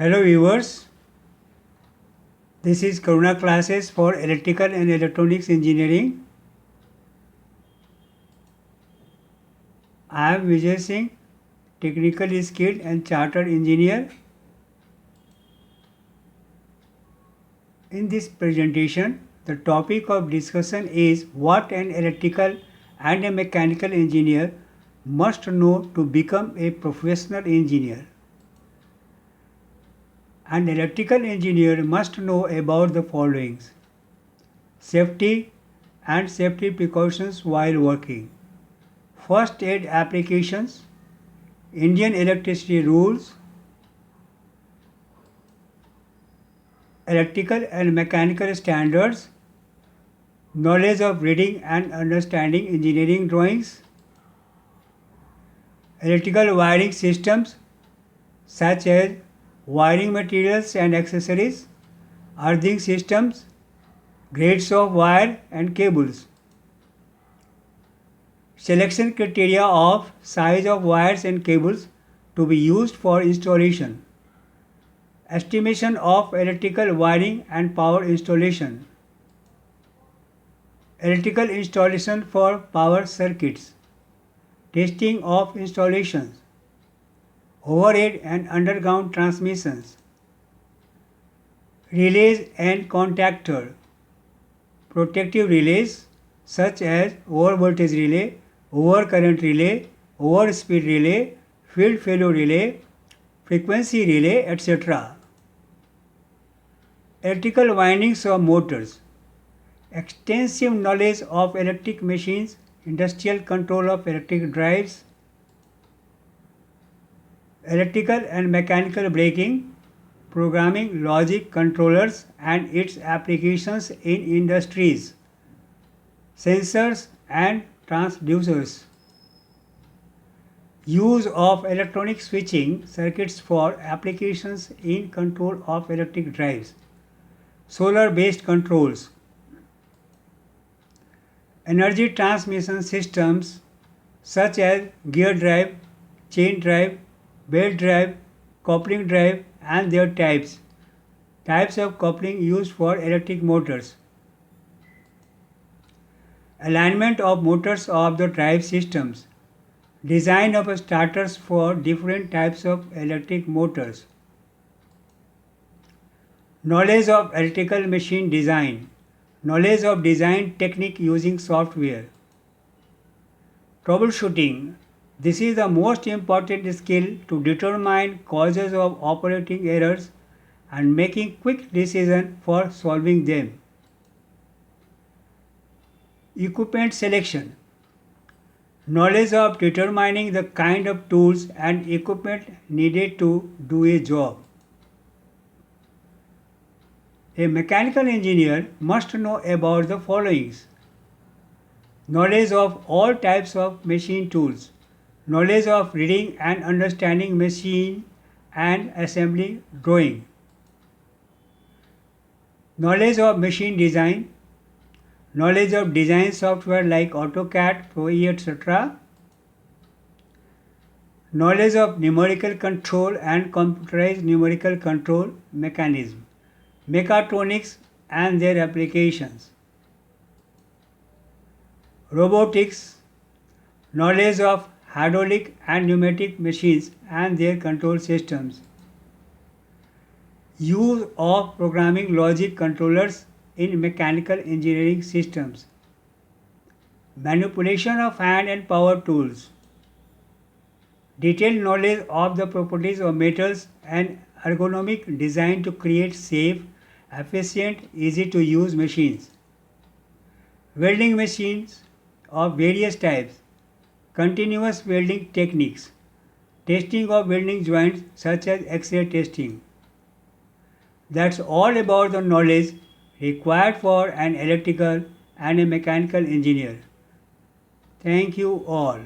Hello viewers, this is Karuna classes for Electrical and Electronics Engineering. I am Vijay Singh, technically skilled and chartered engineer. In this presentation, the topic of discussion is what an electrical and a mechanical engineer must know to become a professional engineer. An electrical engineer must know about the following: safety and safety precautions while working, first aid applications, Indian electricity rules, electrical and mechanical standards, knowledge of reading and understanding engineering drawings, electrical wiring systems such as wiring materials and accessories, earthing systems, grades of wire and cables, selection criteria of size of wires and cables to be used for installation, estimation of electrical wiring and power installation, electrical installation for power circuits, testing of installations, overhead and underground transmissions, relays and contactor, protective relays such as over voltage relay, over current relay, over speed relay, field failure relay, frequency relay, etc. Electrical windings of motors, extensive knowledge of electric machines, industrial control of electric drives, electrical and mechanical braking, programming logic controllers and its applications in industries, sensors and transducers, use of electronic switching circuits for applications in control of electric drives, solar-based controls, energy transmission systems such as gear drive, chain drive, belt drive, coupling drive and their types of coupling used for electric motors, alignment of motors of the drive systems, design of starters for different types of electric motors, knowledge of electrical machine design, knowledge of design technique using software, troubleshooting. This is the most important skill to determine causes of operating errors and making quick decisions for solving them. Equipment selection, knowledge of determining the kind of tools and equipment needed to do a job. A mechanical engineer must know about the following: knowledge of all types of machine tools, knowledge of reading and understanding machine and assembly drawing, knowledge of machine design, knowledge of design software like AutoCAD, ProE, etc., knowledge of numerical control and computerized numerical control mechanism, mechatronics and their applications, robotics, knowledge of hydraulic and pneumatic machines and their control systems, use of programming logic controllers in mechanical engineering systems, manipulation of hand and power tools, detailed knowledge of the properties of metals and ergonomic design to create safe, efficient, easy to use machines, welding machines of various types, continuous welding techniques, testing of welding joints such as X-ray testing. That's all about the knowledge required for an electrical and a mechanical engineer. Thank you all.